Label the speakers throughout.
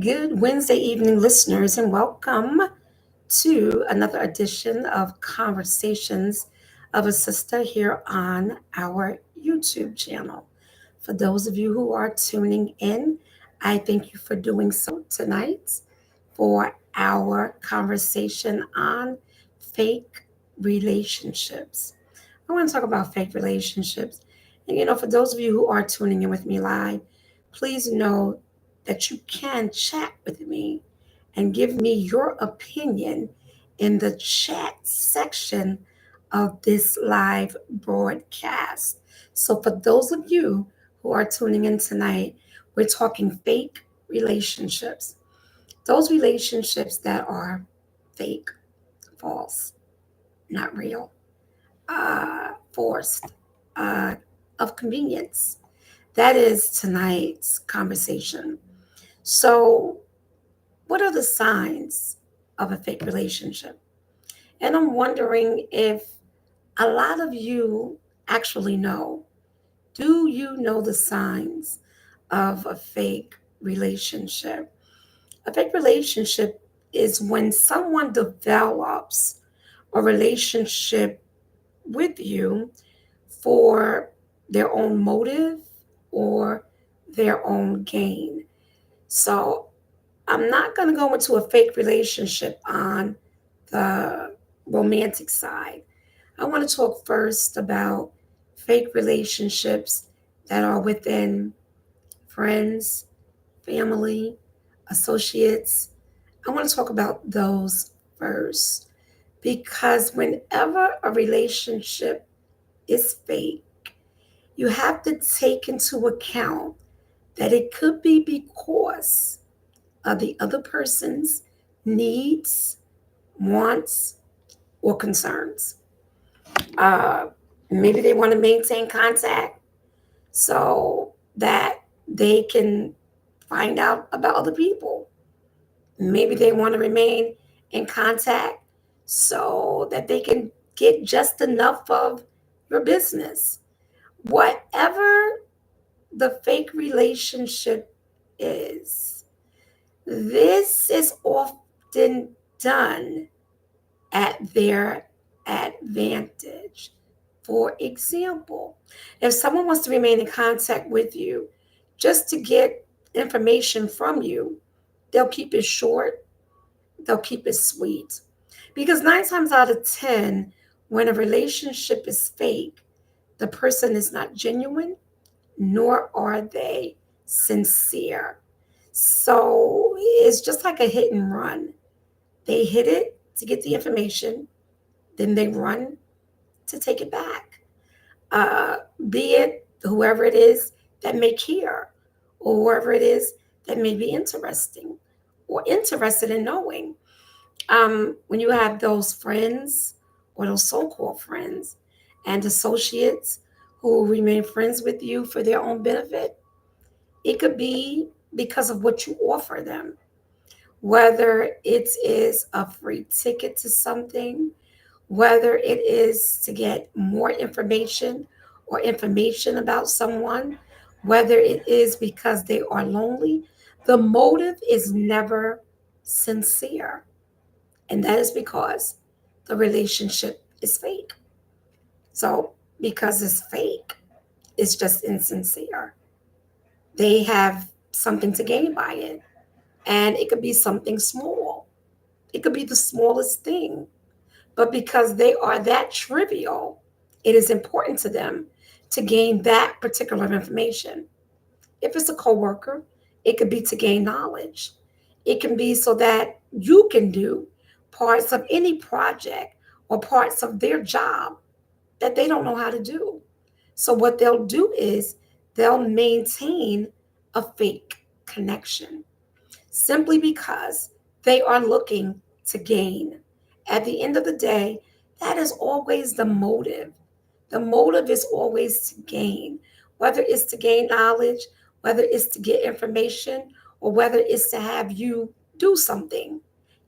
Speaker 1: Good Wednesday evening, listeners, and welcome to another edition of Conversations of a Sister here on our YouTube channel. For those of you who are tuning in, I thank you for doing so tonight for our conversation on fake relationships. I want to talk about fake relationships. And for those of you who are tuning in with me live, please know that you can chat with me and give me your opinion in the chat section of this live broadcast. So, for those of you who are tuning in tonight, we're talking fake relationships. Those relationships that are fake, false, not real, forced, uh, of convenience. That is tonight's conversation. So, what are the signs of a fake relationship? And I'm wondering if a lot of you actually know. Do you know the signs of a fake relationship? A fake relationship is when someone develops a relationship with you for their own motive or their own gain. So I'm not going to go into a fake relationship on the romantic side. I want to talk first about fake relationships that are within friends, family, associates. I want to talk about those first because whenever a relationship is fake, you have to take into account that it could be because of the other person's needs, wants, or concerns. Uh, Maybe they want to maintain contact so that they can find out about other people. Maybe they want to remain in contact so that they can get just enough of your business. Whatever the fake relationship is, this is often done at their advantage. For example, if someone wants to remain in contact with you just to get information from you, they'll keep it short, they'll keep it sweet. Because 9 times out of 10, when a relationship is fake, the person is not genuine, nor are they sincere. So it's just like a hit and run. They hit it to get the information, then they run to take it back. Uh, be it whoever it is that may care, or whoever it is that may be interesting or interested in knowing. When you have those friends or those so called friends and associates who remain friends with you for their own benefit, it could be because of what you offer them, whether it is a free ticket to something, whether it is to get more information or information about someone, whether it is because they are lonely. The motive is never sincere. And that is because the relationship is fake. So, because it's fake, it's just insincere. They have something to gain by it. And it could be something small, it could be the smallest thing. But because they are that trivial, it is important to them to gain that particular information. If it's a coworker, it could be to gain knowledge. It can be so that you can do parts of any project or parts of their job that they don't know how to do. So what they'll do is they'll maintain a fake connection simply because they are looking to gain. At the end of the day, that is always the motive. The motive is always to gain, whether it's to gain knowledge, whether it's to get information, or whether it's to have you do something.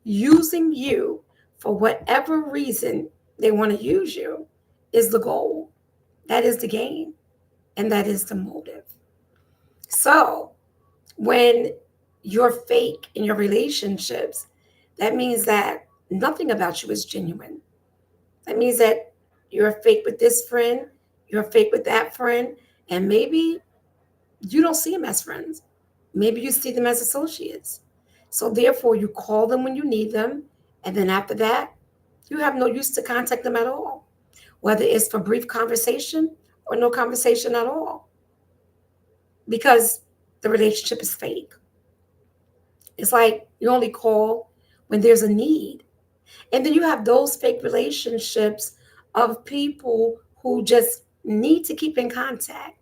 Speaker 1: Using you for whatever reason they want to use you is the goal. That is the gain, and that is the motive. So, when you're fake in your relationships, that means that nothing about you is genuine. That means that you're fake with this friend, you're fake with that friend, and maybe you don't see them as friends. Maybe you see them as associates. So therefore, you call them when you need them, and then after that, you have no use to contact them at all, whether it's for brief conversation or no conversation at all, because the relationship is fake. It's like you only call when there's a need. And then you have those fake relationships of people who just need to keep in contact.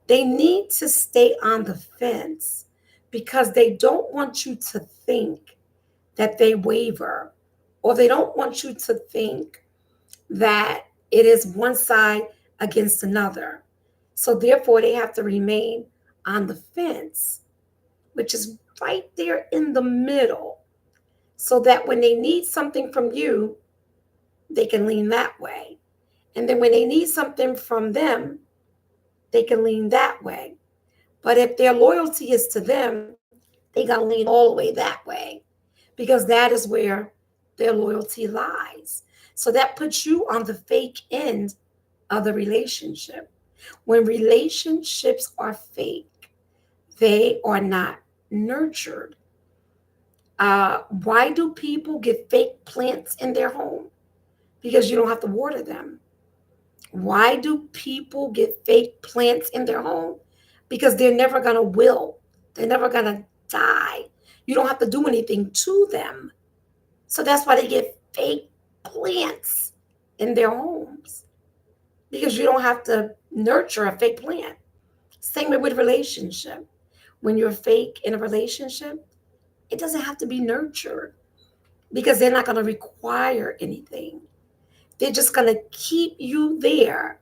Speaker 1: They need to stay on the fence because they don't want you to think that they waver, or they don't want you to think that it is one side against another. So therefore, they have to remain on the fence, which is right there in the middle, so that when they need something from you, they can lean that way. And then when they need something from them, they can lean that way. But if their loyalty is to them, they got to lean all the way that way, because that is where their loyalty lies. So that puts you on the fake end of the relationship. When relationships are fake, they are not nurtured. Why do people get fake plants in their home? Because you don't have to water them. Why do people get fake plants in their home? Because they're never going to will. They're never going to die. You don't have to do anything to them. So that's why they get fake plants in their homes, because you don't have to nurture a fake plant. Same way with relationship. When you're fake in a relationship, it doesn't have to be nurtured because they're not going to require anything. They're just going to keep you there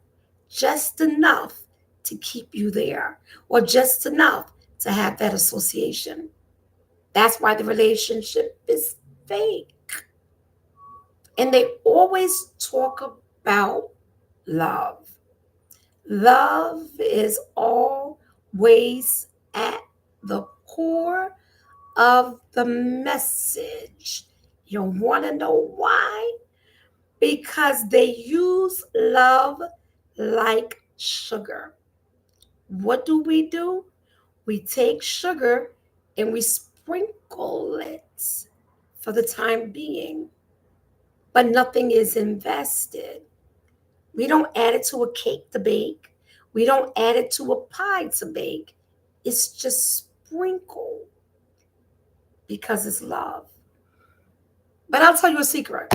Speaker 1: just enough to keep you there, or just enough to have that association. That's why the relationship is fake. And they always talk about love. Love is always at the core of the message. You want to know why? Because they use love like sugar. What do? We take sugar and we sprinkle it for the time being, but nothing is invested. We don't add it to a cake to bake. We don't add it to a pie to bake. It's just sprinkle because it's love. But I'll tell you a secret.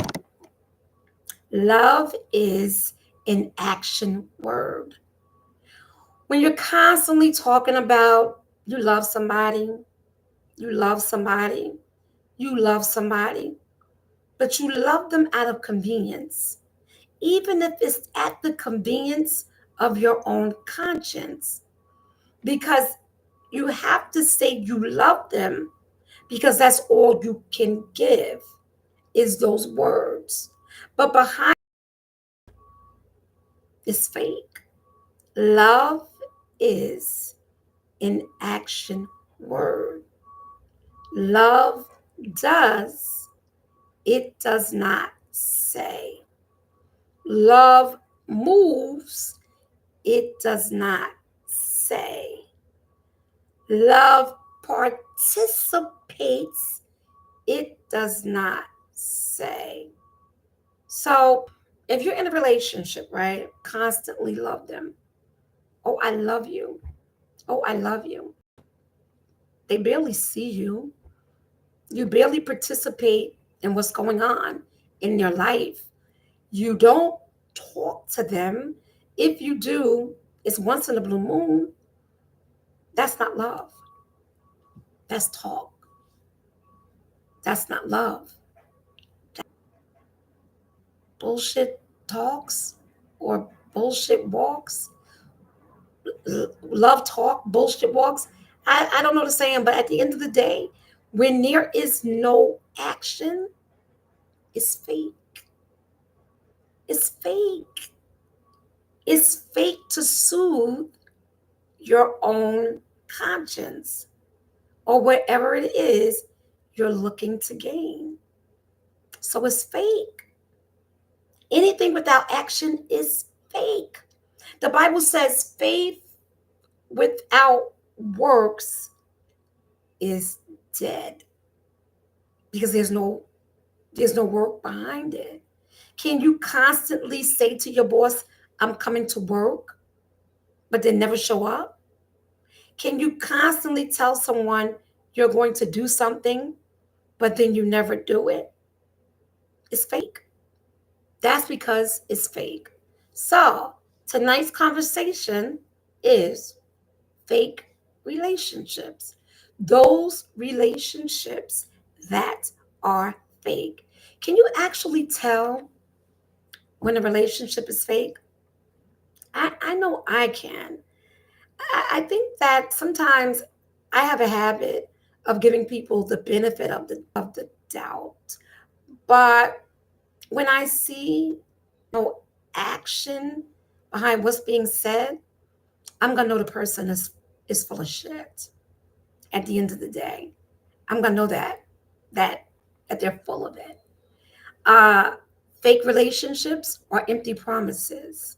Speaker 1: Love is an action word. When you're constantly talking about you love somebody, you love somebody, you love somebody, but you love them out of convenience, even if it's at the convenience of your own conscience, because you have to say you love them, because that's all you can give is those words. But behind is fake. Love is an action word. Love does, it does not say. Love moves, it does not say. Love participates, it does not say. So if you're in a relationship, right, constantly love them. Oh, I love you. Oh, I love you. They barely see you. You barely participate in what's going on in your life. You don't talk to them. If you do, it's once in a blue moon. That's not love. That's talk. That's not love. Bullshit talks or bullshit walks. Love talk, bullshit walks. I don't know the saying, but at the end of the day, when there is no action, it's fake. It's fake. It's fake to soothe your own conscience. or whatever it is you're looking to gain. So it's fake. Anything without action is fake. The Bible says faith without works is dead because there's no work behind it. Can you constantly say to your boss, I'm coming to work, but then never show up? Can you constantly tell someone you're going to do something, but then you never do it? It's fake. That's because it's fake. So, tonight's conversation is fake relationships. Those relationships that are fake. Can you actually tell when a relationship is fake? I know I can. I think that sometimes I have a habit of giving people the benefit of the doubt. But when I see no action behind what's being said, I'm gonna know the person is full of shit at the end of the day. I'm gonna know that that they're full of it. Uh Fake relationships are empty promises.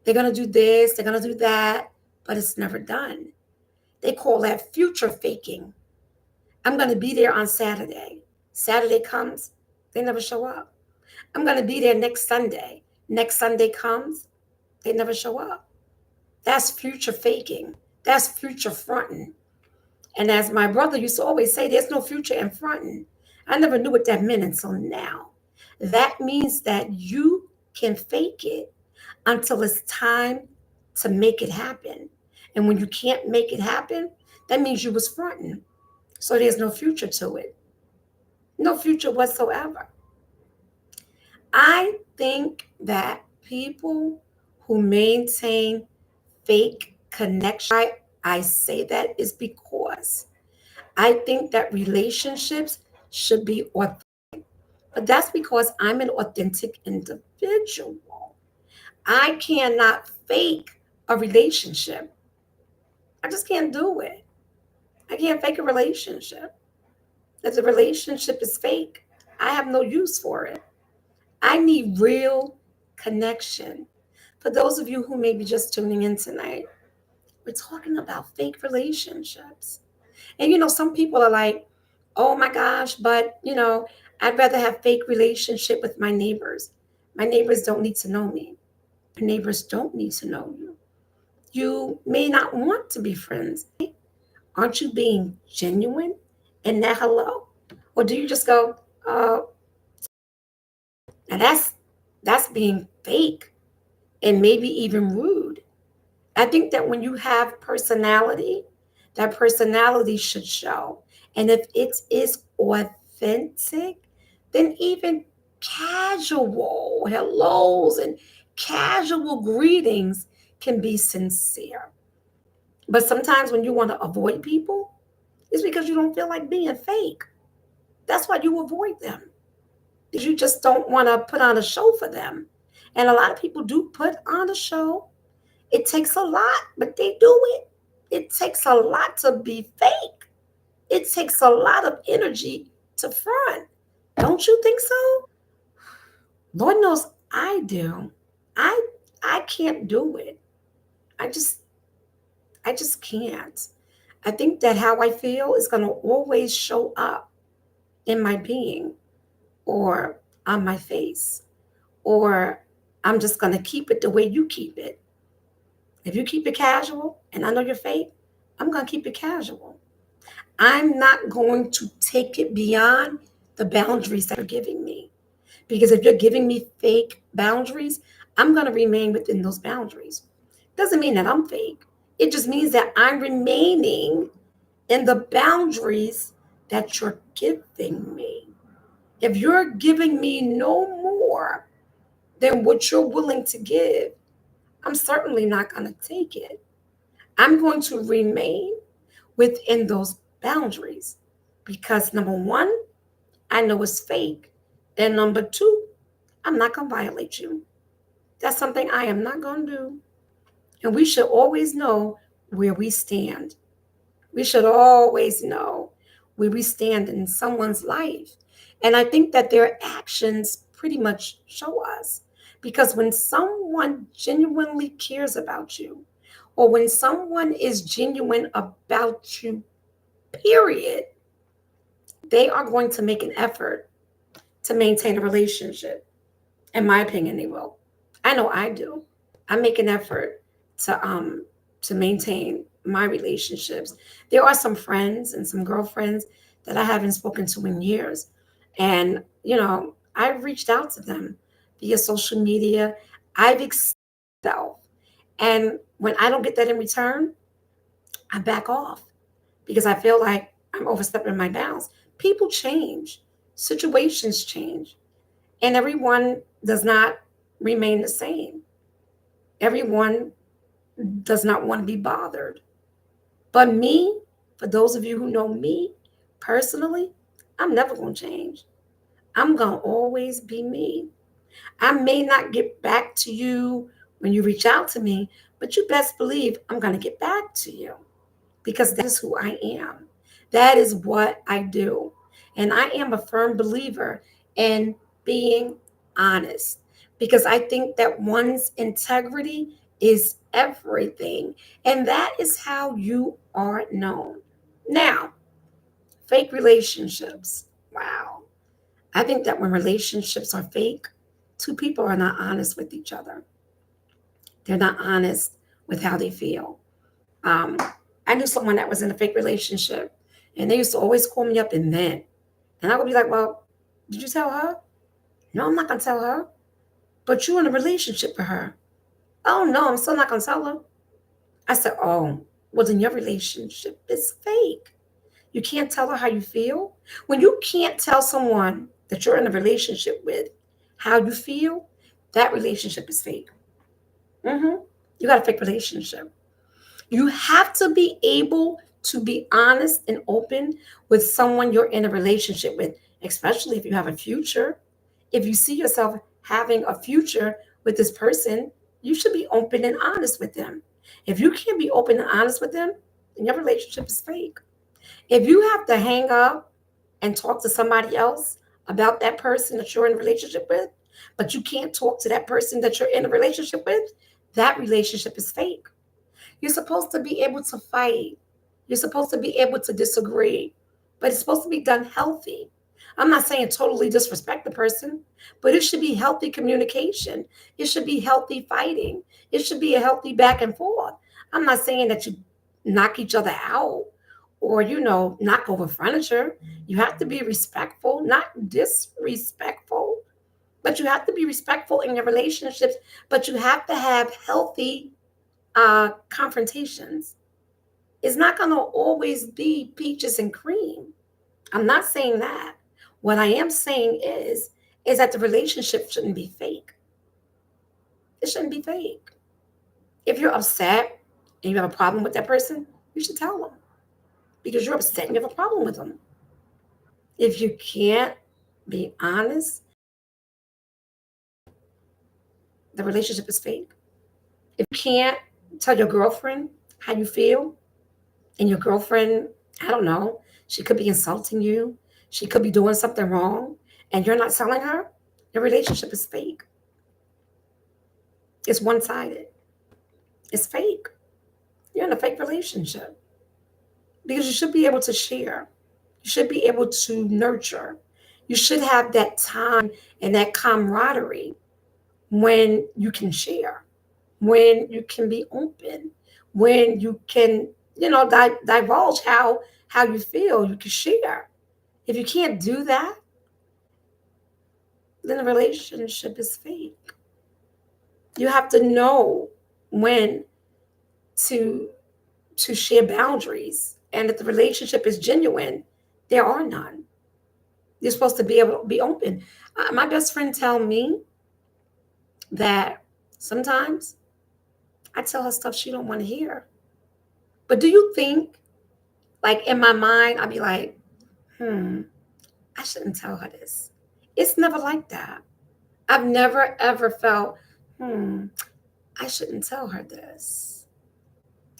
Speaker 1: They're gonna do this, they're gonna do that, but it's never done. They call that future faking. I'm gonna be there on Saturday. Saturday comes, they never show up. I'm gonna be there next Sunday. Next Sunday comes, they never show up. That's future faking. That's future fronting. And as my brother used to always say, there's no future in fronting. I never knew what that meant until now. That means that you can fake it until it's time to make it happen. And when you can't make it happen, that means you was fronting. So there's no future to it. No future whatsoever. I think that people who maintain fake connection, I say that is because I think that relationships should be authentic. But that's because I'm an authentic individual. I cannot fake a relationship. I just can't do it. I can't fake a relationship. If the relationship is fake, I have no use for it. I need real connection. For those of you who may be just tuning in tonight, we're talking about fake relationships. And some people are like, oh my gosh, but I'd rather have fake relationship with my neighbors. My neighbors don't need to know me. Your neighbors don't need to know you. You may not want to be friends. Aren't you being genuine in that hello? Or do you just go, now that's being fake and maybe even rude. I think that when you have personality, that personality should show. And if it is authentic, then even casual hellos and casual greetings can be sincere. But sometimes when you want to avoid people, it's because you don't feel like being fake. That's why you avoid them. Because you just don't want to put on a show for them. And a lot of people do put on a show. It takes a lot, but they do it. It takes a lot to be fake. It takes a lot of energy to front. Don't you think so? Lord knows I do. I I can't do it. I just I just can't. I think that how I feel is going to always show up in my being or on my face, or I'm just going to keep it the way you keep it. If you keep it casual and I know you're fake, I'm going to keep it casual. I'm not going to take it beyond the boundaries that you're giving me. Because if you're giving me fake boundaries, I'm going to remain within those boundaries. Doesn't mean that I'm fake. It just means that I'm remaining in the boundaries that you're giving me. If you're giving me no more than what you're willing to give, I'm certainly not going to take it. I'm going to remain within those boundaries because number one, I know it's fake. And number two, I'm not going to violate you. That's something I am not going to do. And we should always know where we stand. We should always know where we stand in someone's life. And I think that their actions pretty much show us. Because when someone genuinely cares about you, or when someone is genuine about you, period, they are going to make an effort to maintain a relationship. In my opinion, they will. I know I do. I make an effort to maintain my relationships. There are some friends and some girlfriends that I haven't spoken to in years. And, I've reached out to them via social media. I've expressed myself. And when I don't get that in return, I back off because I feel like I'm overstepping my bounds. People change, situations change, and everyone does not remain the same. Everyone does not want to be bothered. But me, for those of you who know me personally, I'm never going to change. I'm going to always be me. I may not get back to you when you reach out to me, but you best believe I'm going to get back to you because that is who I am. That is what I do. And I am a firm believer in being honest because I think that one's integrity is everything. And that is how you are known. Now, fake relationships. Wow. I think that when relationships are fake, two people are not honest with each other. They're not honest with how they feel. Um, I knew someone that was in a fake relationship, and they used to always call me up and vent. And I would be like, "Well, did you tell her?" "No, I'm not gonna tell her." "But you're in a relationship with her." "Oh no, I'm still not gonna tell her." I said, "Oh, well then your relationship is fake. You can't tell her how you feel. When you can't tell someone that you're in a relationship with how you feel, that relationship is fake. hmm You got a fake relationship. You have to be able to be honest and open with someone you're in a relationship with, especially if you have a future. If you see yourself having a future with this person, you should be open and honest with them. If you can't be open and honest with them, then your relationship is fake. If you have to hang up and talk to somebody else about that person that you're in a relationship with, but you can't talk to that person that you're in a relationship with, that relationship is fake. You're supposed to be able to fight. You're supposed to be able to disagree, but it's supposed to be done healthy. I'm not saying totally disrespect the person, but it should be healthy communication. It should be healthy fighting. It should be a healthy back and forth. I'm not saying that you knock each other out or, knock over furniture. You have to be respectful, not disrespectful, but you have to be respectful in your relationships, but you have to have healthy confrontations. It's not going to always be peaches and cream. I'm not saying that. What I am saying is that the relationship shouldn't be fake. It shouldn't be fake. If you're upset and you have a problem with that person, you should tell them because you're upset and you have a problem with them. If you can't be honest, the relationship is fake. If you can't tell your girlfriend how you feel, and your girlfriend, I don't know, she could be insulting you, she could be doing something wrong, and you're not telling her, your relationship is fake. It's one sided, it's fake. You're in a fake relationship because you should be able to share, you should be able to nurture, you should have that time and that camaraderie when you can share, when you can be open, when you can, divulge how you feel, you can share. If you can't do that, then the relationship is fake. You have to know when to share boundaries, and if the relationship is genuine, there are none. You're supposed to be able to be open. My best friend tell me that sometimes I tell her stuff she don't want to hear. But do you think, like in my mind, I'd be like, I shouldn't tell her this. It's never like that. I've never ever felt, hmm, I shouldn't tell her this.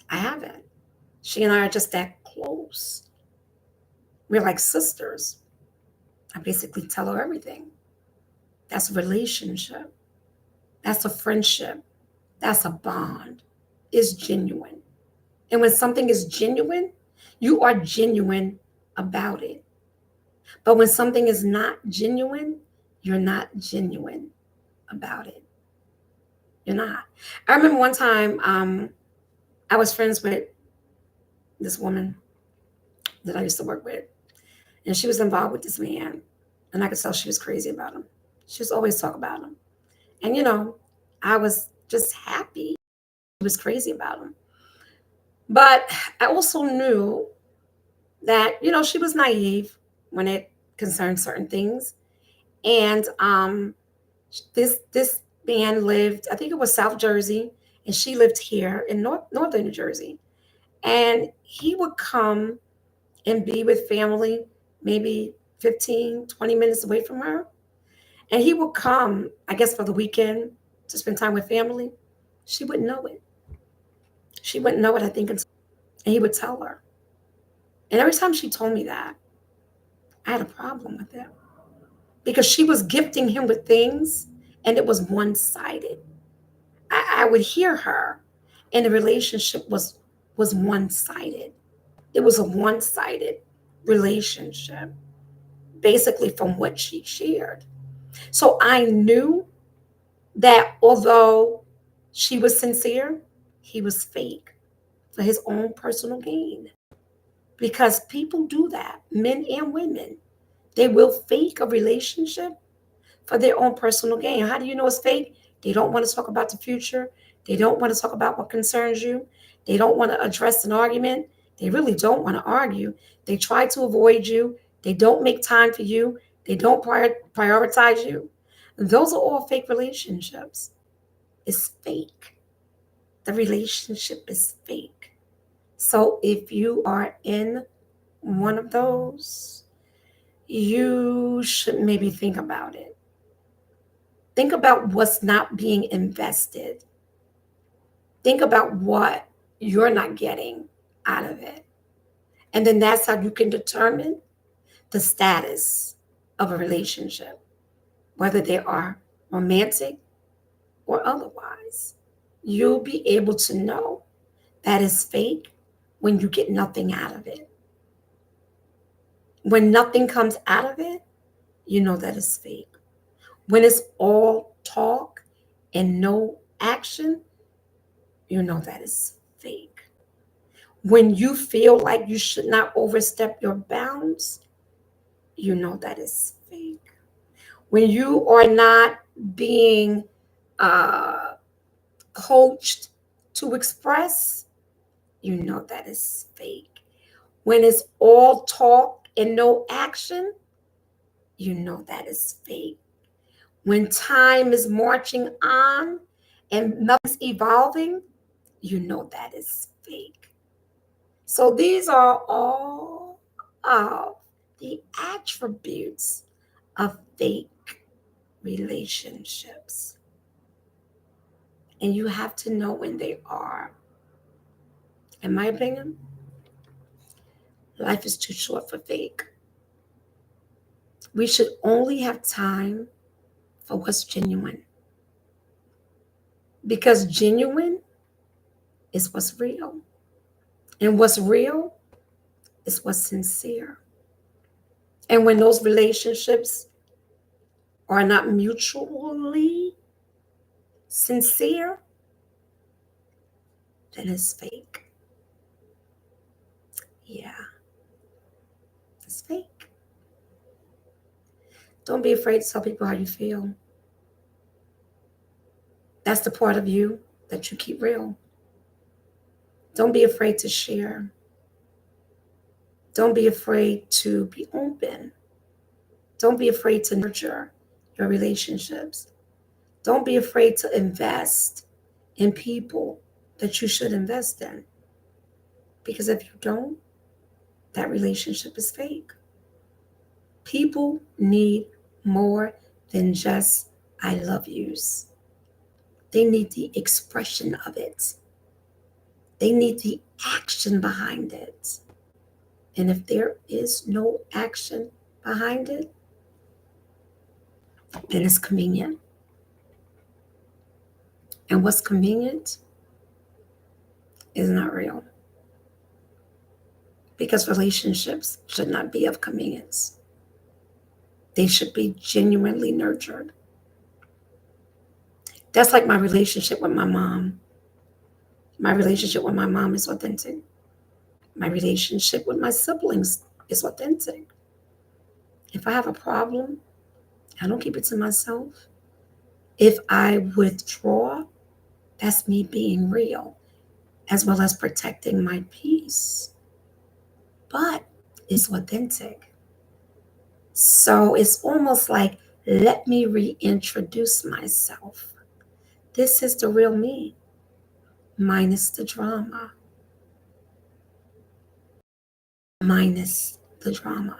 Speaker 1: I haven't. She and I are just that close. We're like sisters. I basically tell her everything. That's a relationship. That's a friendship. That's a bond. It's genuine. And when something is genuine, you are genuine about it. But when something is not genuine, you're not genuine about it. You're not. I remember one time I was friends with this woman that I used to work with, and she was involved with this man, and I could tell she was crazy about him. She was always talk about him, and I was just happy she was crazy about him. But I also knew that she was naive when it concerned certain things, and this man lived, I think it was South Jersey, and she lived here in northern New Jersey, and he would come and be with family, maybe 15, 20 minutes away from her. And he would come, I guess, for the weekend to spend time with family. She wouldn't know it. She wouldn't know it, I think, and he would tell her. And every time she told me that, I had a problem with it because she was gifting him with things and it was one sided. I would hear her, and the relationship was one sided. It was a one sided relationship, basically, from what she shared. So I knew that although she was sincere, he was fake for his own personal gain. Because people do that, men and women. They will fake a relationship for their own personal gain. How do you know it's fake? They don't want to talk about the future. They don't want to talk about what concerns you. They don't want to address an argument. They really don't want to argue. They try to avoid you. They don't make time for you. They don't prioritize you. Those are all fake relationships. It's fake. The relationship is fake. So if you are in one of those, you should maybe think about it. Think about what's not being invested. Think about what you're not getting out of it. And then that's how you can determine the status of a relationship, whether they are romantic or otherwise. You'll be able to know that is fake when you get nothing out of it. When nothing comes out of it, you know that it's fake. When it's all talk and no action, you know that is fake. When you feel like you should not overstep your bounds, you know that is fake. When you are not being uh, coached to express, you know that is fake. When it's all talk and no action, you know that is fake. When time is marching on and nothing's evolving, you know that is fake. So these are all of the attributes of fake relationships. And you have to know when they are. In my opinion, life is too short for fake. We should only have time for what's genuine. Because genuine is what's real. And what's real is what's sincere. And when those relationships are not mutually sincere, then it's fake. Yeah, it's fake. Don't be afraid to tell people how you feel. That's the part of you that you keep real. Don't be afraid to share. Don't be afraid to be open. Don't be afraid to nurture your relationships. Don't be afraid to invest in people that you should invest in. Because if you don't, that relationship is fake. People need more than just I love yous. They need the expression of it. They need the action behind it. And if there is no action behind it, then it's convenient. And what's convenient is not real. Because relationships should not be of convenience. They should be genuinely nurtured. That's like my relationship with my mom. My relationship with my mom is authentic. My relationship with my siblings is authentic. If I have a problem, I don't keep it to myself. If I withdraw, that's me being real, as well as protecting my peace. But it's authentic. So it's almost like, let me reintroduce myself. This is the real me, minus the drama. Minus the drama.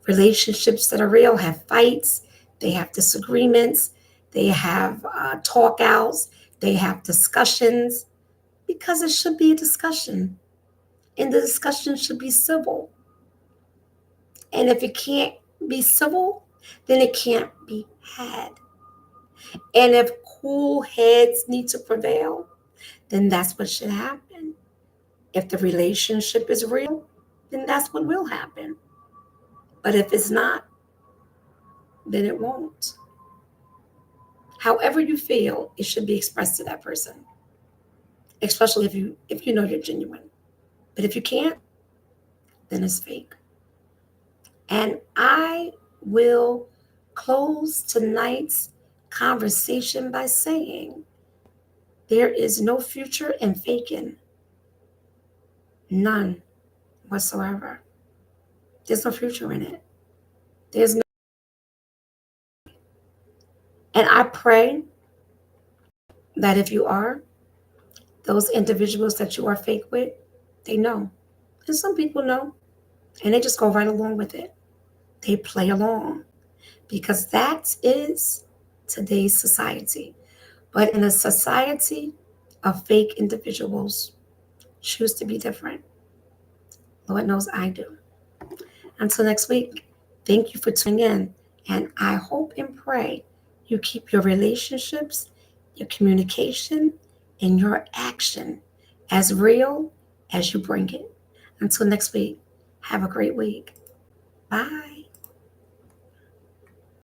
Speaker 1: Relationships that are real have fights, they have disagreements, they have talk outs, they have discussions, because it should be a discussion. And the discussion should be civil. And if it can't be civil, then it can't be had. And if cool heads need to prevail, then that's what should happen. If the relationship is real, then that's what will happen. But if it's not, then it won't. However you feel, it should be expressed to that person, especially if you know you're genuine. But if you can't, then it's fake. And I will close tonight's conversation by saying there is no future in faking. None whatsoever. There's no future in it. There's no, and I pray that if you are, those individuals that you are fake with, they know. And some people know, and they just go right along with it. They play along because that is today's society. But in a society of fake individuals, choose to be different. Lord knows I do. Until next week, thank you for tuning in. And I hope and pray you keep your relationships, your communication, and your action as real as you bring it. Until next week, have a great week. Bye.